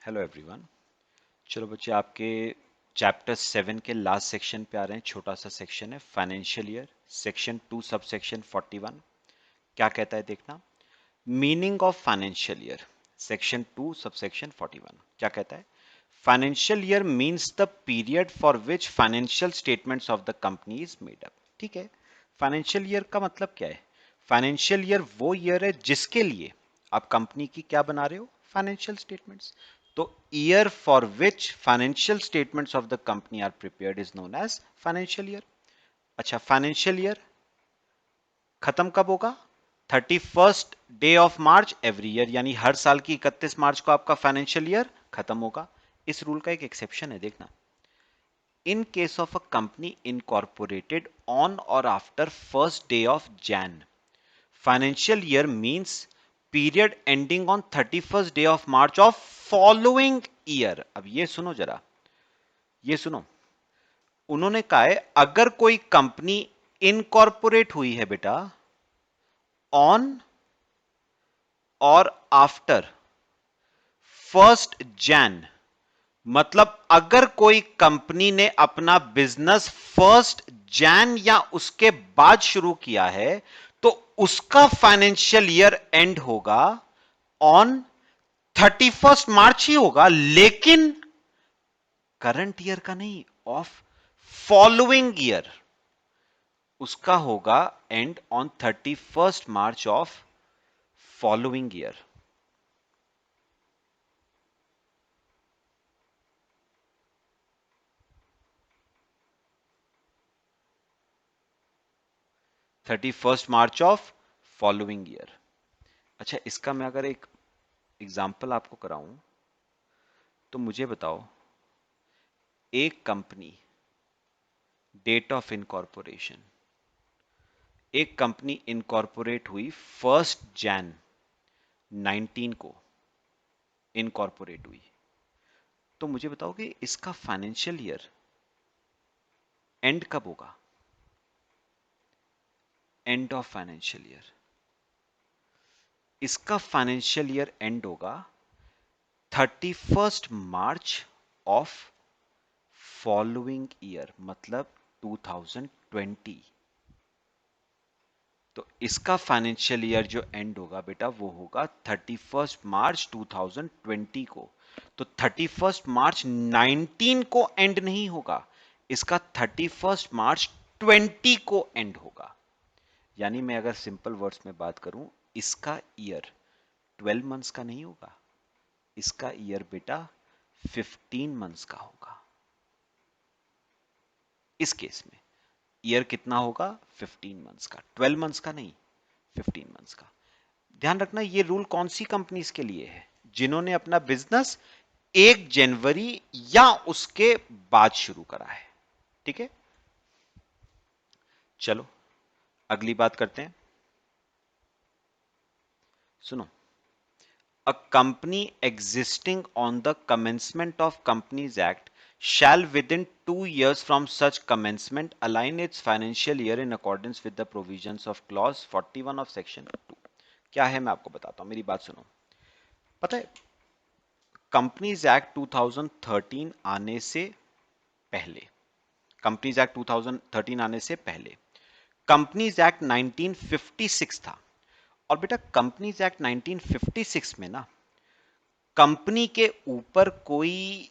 Hello everyone. चलो बच्चे, आपके चैप्टर 7 के लास्ट सेक्शन पे आ रहे हैं। छोटा सा सेक्शन है financial year, section 2 sub section 41। क्या कहता है देखना। Meaning of financial year, section 2 sub section 41 क्या कहता है। Financial year means the period for which financial statements of the company is made up. ठीक है, फाइनेंशियल ईयर का मतलब क्या है। फाइनेंशियल ईयर वो ईयर है जिसके लिए आप कंपनी की क्या बना रहे हो, फाइनेंशियल स्टेटमेंट्स। तो year for which financial statements of the company are prepared is known as financial year. अच्छा, फाइनेंशियल ईयर खत्म कब होगा, 31st day of March every year, यानी हर साल की 31 मार्च को आपका फाइनेंशियल ईयर खत्म होगा। इस रूल का एक एक्सेप्शन है, देखना। In case of a company incorporated on or after first day of Jan, financial year means period ending on 31st day of March of following year. अब ये सुनो जरा, ये सुनो। उन्होंने कहा है अगर कोई कंपनी इनकॉर्पोरेट हुई है बेटा ऑन और आफ्टर 1 जैन, मतलब अगर कोई कंपनी ने अपना बिजनेस 1 जैन या उसके बाद शुरू किया है तो उसका फाइनेंशियल ईयर एंड होगा ऑन 31 मार्च ही होगा, लेकिन करंट ईयर का नहीं, ऑफ फॉलोइंग ईयर उसका होगा and on 31 March of following year. 31 March of following year. अच्छा, इसका मैं अगर एक एग्जाम्पल आपको कराऊं तो मुझे बताओ, एक कंपनी, डेट ऑफ इनकॉर्पोरेशन, एक कंपनी इनकॉर्पोरेट हुई 1 जैन 19 को इनकॉर्पोरेट हुई, तो मुझे बताओ कि इसका फाइनेंशियल ईयर एंड कब होगा। एंड ऑफ फाइनेंशियल ईयर, इसका फाइनेंशियल ईयर एंड होगा 31 मार्च ऑफ फॉलोइंग ईयर, मतलब 2020। तो इसका फाइनेंशियल ईयर जो एंड होगा बेटा वो होगा 31 मार्च 2020 को। तो 31 मार्च 19 को एंड नहीं होगा, इसका 31 मार्च 20 को एंड होगा। यानी मैं अगर सिंपल वर्ड्स में बात करूं, इसका ईयर 12 मंथ्स का नहीं होगा, इसका ईयर बेटा 15 मंथ्स का होगा। इस केस में ईयर कितना होगा, 15 मंथ्स का, 12 मंथ्स का नहीं, 15 मंथ्स का। ध्यान रखना, ये रूल कौन सी कंपनीज के लिए है, जिन्होंने अपना बिजनेस 1 जनवरी या उसके बाद शुरू करा है। ठीक है, चलो अगली बात करते हैं। सुनो, a company existing on the commencement of Companies Act shall within 2 years from such commencement align its financial year in accordance with the provisions of clause 41 of section 2। क्या है मैं आपको बताता हूं, मेरी बात सुनो। पता है, कंपनीज एक्ट 2013 आने से पहले, कंपनीज एक्ट 2013 आने से पहले कंपनीज एक्ट 1956 था। और बेटा कंपनीज एक्ट 1956 में ना, कंपनी के ऊपर कोई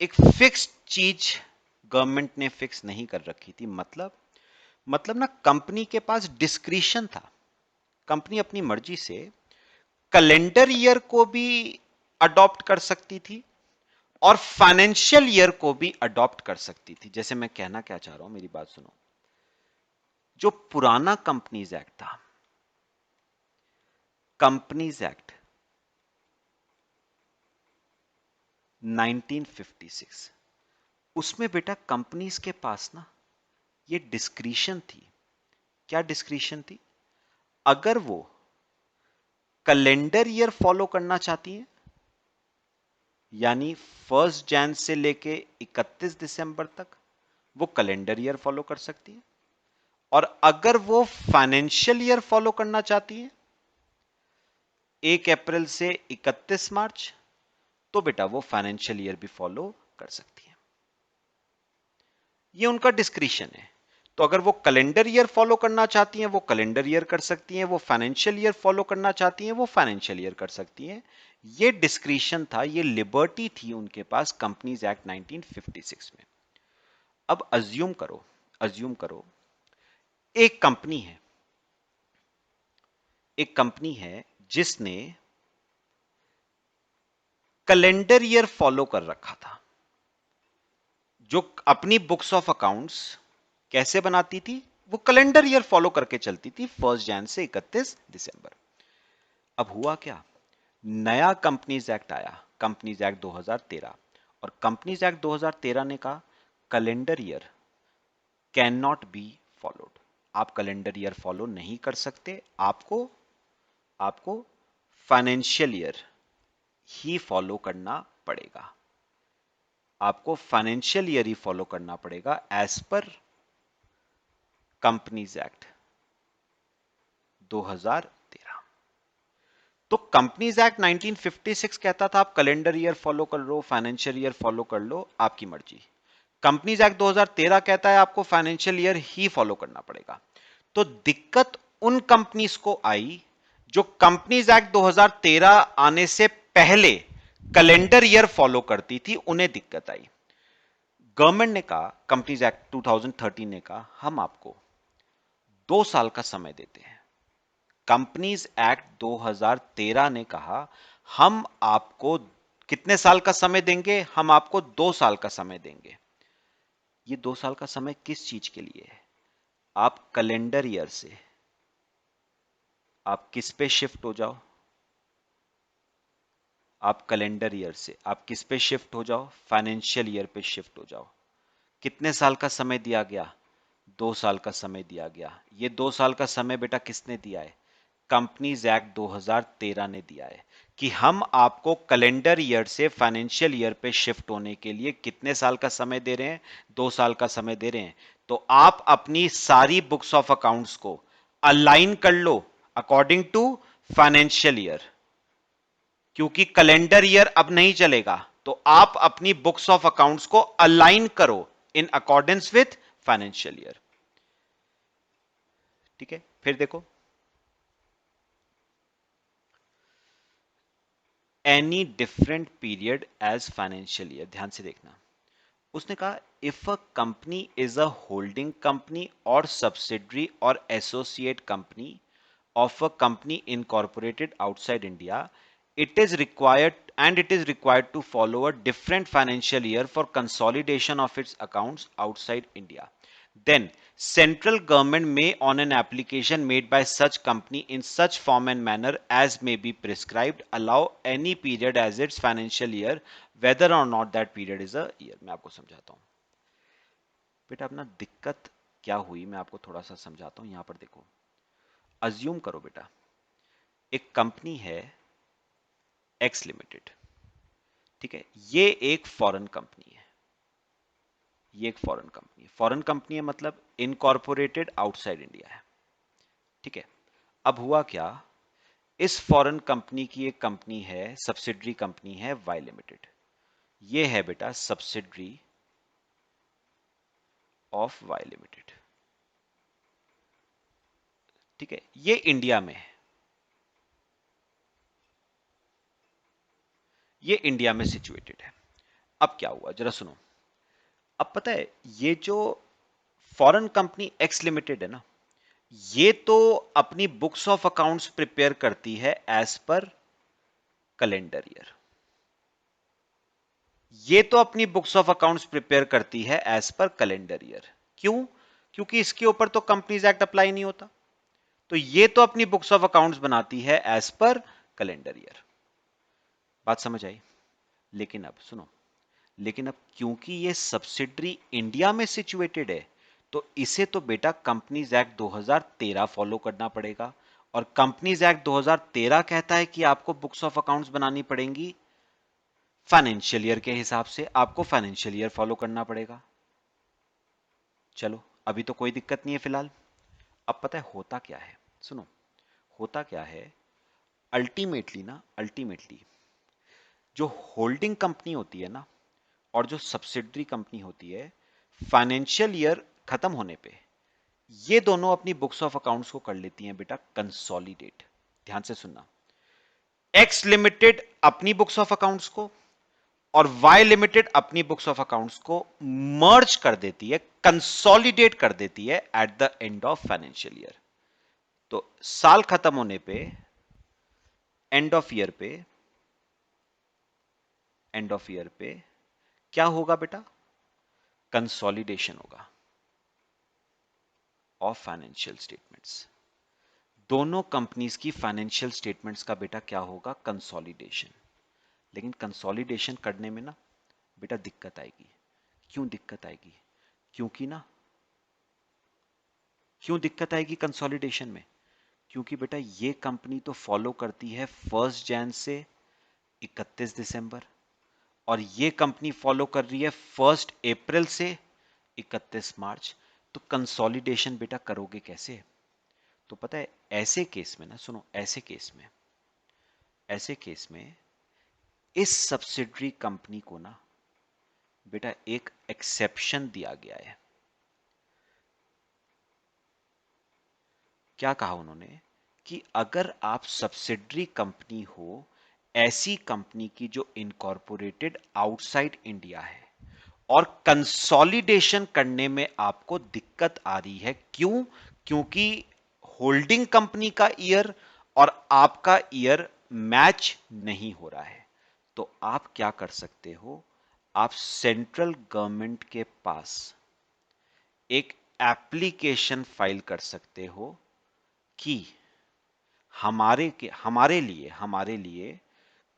एक फिक्स्ड चीज गवर्नमेंट ने फिक्स नहीं कर रखी थी। मतलब ना, कंपनी के पास डिस्क्रिशन था। कंपनी अपनी मर्जी से कैलेंडर ईयर को भी अडॉप्ट कर सकती थी और फाइनेंशियल ईयर को भी अडॉप्ट कर सकती थी। जैसे मैं कहना क्या चाह रहा हूं, मेरी बात सुनो। जो पुराना कंपनीज एक्ट था, कंपनीज एक्ट 1956, उसमें बेटा कंपनीज के पास ना ये डिस्क्रिशन थी। क्या डिस्क्रिशन थी, अगर वो कैलेंडर ईयर फॉलो करना चाहती हैं, यानी 1 जैन से लेके 31 दिसंबर तक वो कैलेंडर ईयर फॉलो कर सकती है। और अगर वो फाइनेंशियल ईयर फॉलो करना चाहती है, 1 अप्रैल से 31 मार्च, तो बेटा वो फाइनेंशियल ईयर भी फॉलो कर सकती है। ये उनका डिस्क्रिशन है। तो अगर वो कैलेंडर ईयर फॉलो करना चाहती हैं वो कैलेंडर ईयर कर सकती हैं, वो फाइनेंशियल ईयर फॉलो करना चाहती हैं वो फाइनेंशियल ईयर कर सकती हैं। ये डिस्क्रिशन था, ये लिबर्टी थी उनके पास कंपनीज एक्ट 1956 में। अब अज्यूम करो एक कंपनी है, एक कंपनी है जिसने कैलेंडर ईयर फॉलो कर रखा था, जो अपनी बुक्स ऑफ अकाउंट्स कैसे बनाती थी, वो कैलेंडर ईयर फॉलो करके चलती थी 1 जनवरी से 31 दिसंबर। अब हुआ क्या, नया कंपनीज एक्ट आया, कंपनीज एक्ट 2013, और कंपनीज एक्ट 2013 ने कहा calendar year can not be followed. आप कैलेंडर ईयर फॉलो नहीं कर सकते, आपको आपको फाइनेंशियल ईयर ही फॉलो करना पड़ेगा, आपको फाइनेंशियल ईयर ही फॉलो करना पड़ेगा एज पर कंपनीज एक्ट 2013। तो कंपनीज एक्ट 1956 कहता था आप कैलेंडर ईयर फॉलो कर लो, फाइनेंशियल ईयर फॉलो कर लो, आपकी मर्जी। कंपनीज एक्ट 2013 कहता है आपको फाइनेंशियल ईयर ही फॉलो करना पड़ेगा। तो दिक्कत उन कंपनीज को आई जो कंपनीज एक्ट 2013 आने से पहले कैलेंडर ईयर फॉलो करती थी, उन्हें दिक्कत आई। गवर्नमेंट ने कहा, कंपनीज एक्ट 2013 ने कहा हम आपको 2 साल का समय देते हैं। कंपनीज एक्ट 2013 ने कहा हम आपको कितने साल का समय देंगे, हम आपको 2 साल का समय देंगे। ये 2 साल का समय किस चीज के लिए है, आप कैलेंडर ईयर से आप किस पे शिफ्ट हो जाओ, आप कैलेंडर ईयर से आप किस पे शिफ्ट हो जाओ, फाइनेंशियल ईयर पे शिफ्ट हो जाओ। कितने साल का समय दिया गया, 2 साल का समय दिया गया। ये 2 साल का समय बेटा किसने दिया है, कंपनीज एक्ट 2013 ने दिया है कि हम आपको कैलेंडर ईयर से फाइनेंशियल ईयर पे शिफ्ट होने के लिए कितने साल का समय दे रहे हैं, 2 साल का समय दे रहे हैं। तो आप अपनी सारी बुक्स ऑफ अकाउंट्स को अलाइन कर लो अकॉर्डिंग टू फाइनेंशियल ईयर, क्योंकि कैलेंडर ईयर अब नहीं चलेगा। तो आप अपनी बुक्स ऑफ अकाउंट्स को अलाइन करो in accordance with financial year. ठीक है, फिर देखो, any different period as financial year, ध्यान से देखना। उसने कहा if a company is a holding company और सब्सिडरी और associate company of a company incorporated outside India, it is required to follow a different financial year for consolidation of its accounts outside India. Then central government may on an application made by such company in such form and manner as may be prescribed allow any period as its financial year whether or not that period is a year। मैं आपको समझाता हूँ बेटा, अपना दिक्कत क्या हुई मैं आपको थोड़ा सा समझाता हूँ। यहां पर देखो, अज्यूम करो बेटा एक कंपनी है एक्स लिमिटेड, ठीक है, ये एक फॉरेन कंपनी है, ये एक फॉरेन कंपनी है। फॉरेन कंपनी है मतलब इनकॉर्पोरेटेड आउटसाइड इंडिया है, ठीक है। अब हुआ क्या, इस फॉरेन कंपनी की एक कंपनी है, सब्सिडरी कंपनी है वाई लिमिटेड। ये है बेटा सब्सिडरी ऑफ वाई लिमिटेड, ठीक है, ये इंडिया में है, ये इंडिया में सिचुएटेड है। अब क्या हुआ जरा सुनो, अब पता है ये जो फॉरेन कंपनी एक्स लिमिटेड है ना, ये तो अपनी बुक्स ऑफ अकाउंट्स प्रिपेयर करती है एज पर कैलेंडर ईयर, ये तो अपनी बुक्स ऑफ अकाउंट्स प्रिपेयर करती है एज पर कैलेंडर ईयर। क्यों, क्योंकि इसके ऊपर तो कंपनीज एक्ट अप्लाई नहीं होता, तो ये तो अपनी बुक्स ऑफ अकाउंट्स बनाती है एज पर कैलेंडर ईयर। बात समझ आई। लेकिन अब सुनो, लेकिन अब क्योंकि ये सब्सिडरी इंडिया में सिचुएटेड है, तो इसे तो बेटा कंपनीज एक्ट 2013 फॉलो करना पड़ेगा, और कंपनीज एक्ट 2013 कहता है कि आपको बुक्स ऑफ अकाउंट्स बनानी पड़ेंगी फाइनेंशियल ईयर के हिसाब से, आपको फाइनेंशियल ईयर फॉलो करना पड़ेगा। चलो अभी तो कोई दिक्कत नहीं है फिलहाल। अब पता है होता क्या है, सुनो, होता क्या है, अल्टीमेटली ना, अल्टीमेटली जो होल्डिंग कंपनी होती है ना और जो सब्सिडरी कंपनी होती है, फाइनेंशियल ईयर खत्म होने पे ये दोनों अपनी बुक्स ऑफ अकाउंट्स को कर लेती हैं बेटा कंसोलिडेट। ध्यान से सुनना, एक्स लिमिटेड अपनी बुक्स ऑफ अकाउंट्स को और वाई लिमिटेड अपनी बुक्स ऑफ अकाउंट्स को मर्ज कर देती है, कंसोलिडेट कर देती है at the end of financial year. तो साल खत्म होने पे, एंड ऑफ ईयर पे, एंड ऑफ ईयर पे क्या होगा बेटा? कंसोलिडेशन होगा ऑफ फाइनेंशियल स्टेटमेंट्स। दोनों कंपनीज की फाइनेंशियल स्टेटमेंट्स का बेटा क्या होगा? कंसोलिडेशन। लेकिन कंसोलिडेशन करने में ना बेटा दिक्कत आएगी। क्यों दिक्कत आएगी? क्योंकि ना, क्यों दिक्कत आएगी कंसोलिडेशन में? क्योंकि बेटा ये कंपनी तो फॉलो करती है 1 जन से 31 दिसंबर, और ये कंपनी फॉलो कर रही है 1 अप्रैल से 31 मार्च। तो कंसोलिडेशन बेटा करोगे कैसे? तो पता है ऐसे केस में ना, सुनो, ऐसे केस में इस सब्सिडरी कंपनी को ना बेटा एक एक्सेप्शन दिया गया है। क्या कहा उन्होंने? कि अगर आप सब्सिडरी कंपनी हो ऐसी कंपनी की जो इनकॉर्पोरेटेड आउटसाइड इंडिया है और कंसोलिडेशन करने में आपको दिक्कत आ रही है, क्यों? क्योंकि होल्डिंग कंपनी का ईयर और आपका ईयर मैच नहीं हो रहा है, तो आप क्या कर सकते हो? आप सेंट्रल गवर्नमेंट के पास एक एप्लीकेशन फाइल कर सकते हो कि हमारे लिए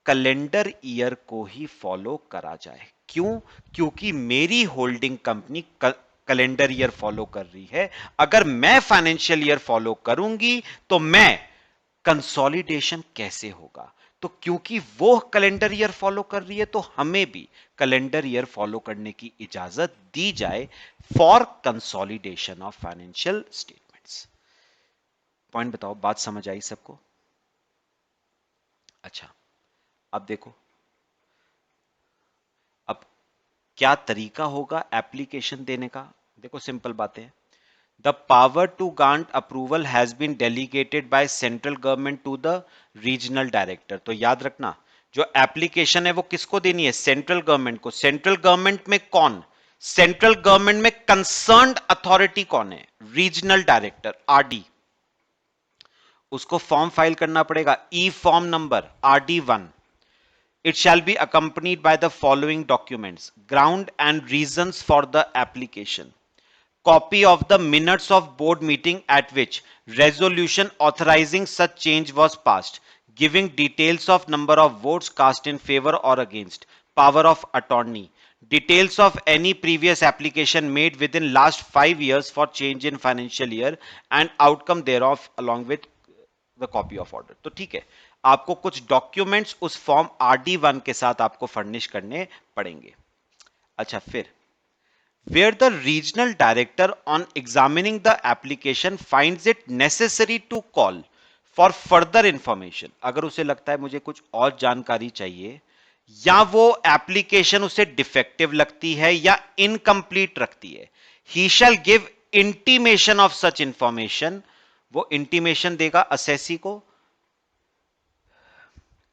कैलेंडर ईयर को ही फॉलो करा जाए। क्यों? क्योंकि मेरी holding company calendar year follow कर रही है। अगर मैं फाइनेंशियल ईयर फॉलो करूंगी तो मैं कंसोलिडेशन कैसे होगा? तो क्योंकि वो कैलेंडर ईयर फॉलो कर रही है तो हमें भी कैलेंडर ईयर फॉलो करने की इजाजत दी जाए for consolidation of financial statements. Point बताओ, बात समझ आई सबको? अच्छा, अब देखो, अब क्या तरीका होगा एप्लीकेशन देने का? देखो सिंपल बातें। The power to grant approval has been delegated by central government to the regional director. तो याद रखना, जो एप्लीकेशन है वो किसको देनी है? सेंट्रल गवर्नमेंट को। सेंट्रल गवर्नमेंट में कौन? सेंट्रल गवर्नमेंट में कंसर्न्ड अथॉरिटी कौन है? Regional director, RD. उसको फॉर्म फाइल करना पड़ेगा, E form number RD1। It shall be accompanied by the following documents: ground and reasons for the application, copy of the minutes of board meeting at which resolution authorizing such change was passed, giving details of number of votes cast in favor or against, power of attorney, details of any previous application made within last 5 years for change in financial year and outcome thereof along with the copy of order. तो ठीक है, आपको कुछ documents उस form RD1 के साथ आपको furnish करने पड़ेंगे। अच्छा, फिर where the regional director on examining the application finds it necessary to call for further information, अगर उसे लगता है मुझे कुछ और जानकारी चाहिए, या वो एप्लीकेशन उसे डिफेक्टिव लगती है या इनकम्प्लीट रखती है, he shall give intimation of such information, वो इंटीमेशन देगा असेसी को,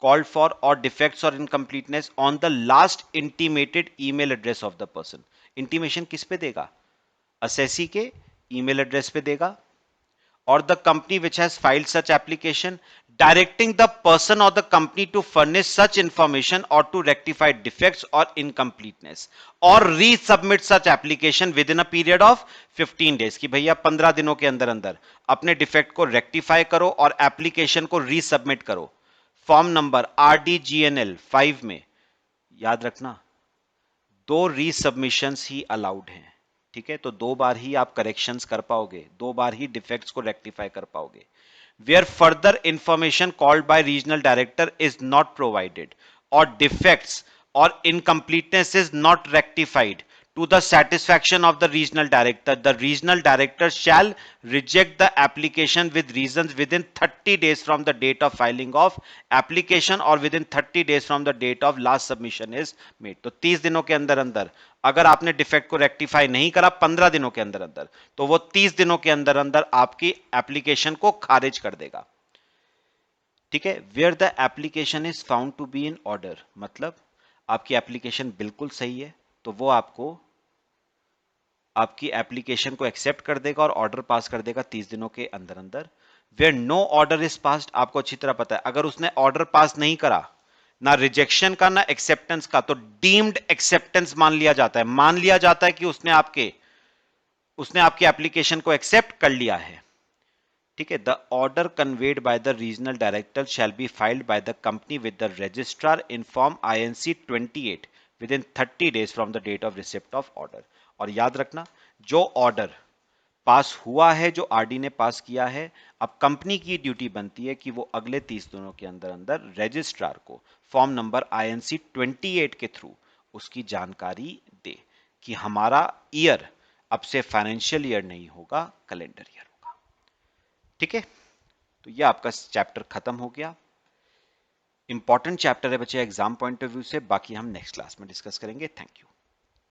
called for or defects or incompleteness on the last intimated email address of the person। Intimation किस पे देगा? असेसी के ईमेल एड्रेस पे देगा। और the company which has filed such application directing the person or the company to furnish such information or to rectify defects और incompleteness or resubmit such application within a period of 15 days. कि भैया 15 दिनों के अंदर अंदर अपने defect को rectify करो और एप्लीकेशन को रीसबमिट करो। फॉर्म नंबर RDGNL 5 में याद रखना 2 रीसबमिशंस ही अलाउड हैं। ठीक है, तो 2 बार ही आप करेक्शंस कर पाओगे, 2 बार ही डिफेक्ट्स को रेक्टिफाई कर पाओगे। Where further information called by regional director is not provided और डिफेक्ट्स और incompleteness is not rectified to the satisfaction of the regional director. The regional director shall reject the application with reasons within 30 days from the date of filing of application or within 30 days from the date of last submission is made. तो 30 दिनों के अंदर अंदर अगर आपने defect को rectify नहीं करा 15 दिनों के अंदर अंदर, तो वो 30 दिनों के अंदर अंदर आपकी एप्लीकेशन को खारिज कर देगा। ठीक है, where the application is found to be in order, मतलब आपकी एप्लीकेशन बिल्कुल सही है तो वो आपको आपकी एप्लीकेशन को एक्सेप्ट कर देगा और ऑर्डर पास कर देगा 30 दिनों के अंदर अंदर। Where no order is passed, आपको अच्छी तरह पता है अगर उसने ऑर्डर पास नहीं करा, ना रिजेक्शन का ना एक्सेप्टेंस का, तो डीम्ड एक्सेप्टेंस मान लिया जाता है, मान लिया जाता है कि उसने आपकी एप्लीकेशन को एक्सेप्ट कर लिया है। ठीक है, the order conveyed by the regional director shall be filed by the company with the registrar in form INC 28 within 30 days from the date of receipt of order. और याद रखना, जो ऑर्डर पास हुआ है, जो RD ने पास किया है, अब कंपनी की ड्यूटी बनती है कि वो अगले 30 दिनों के अंदर अंदर रजिस्ट्रार को फॉर्म नंबर INC 28 के थ्रू उसकी जानकारी दे कि हमारा ईयर अब से फाइनेंशियल ईयर नहीं होगा, कैलेंडर ईयर होगा। ठीक है, तो ये आपका चैप्टर खत्म हो गया। इंपॉर्टेंट चैप्टर है बच्चे एग्जाम पॉइंट ऑफ व्यू से, बाकी हम नेक्स्ट क्लास में डिस्कस करेंगे। Thank you.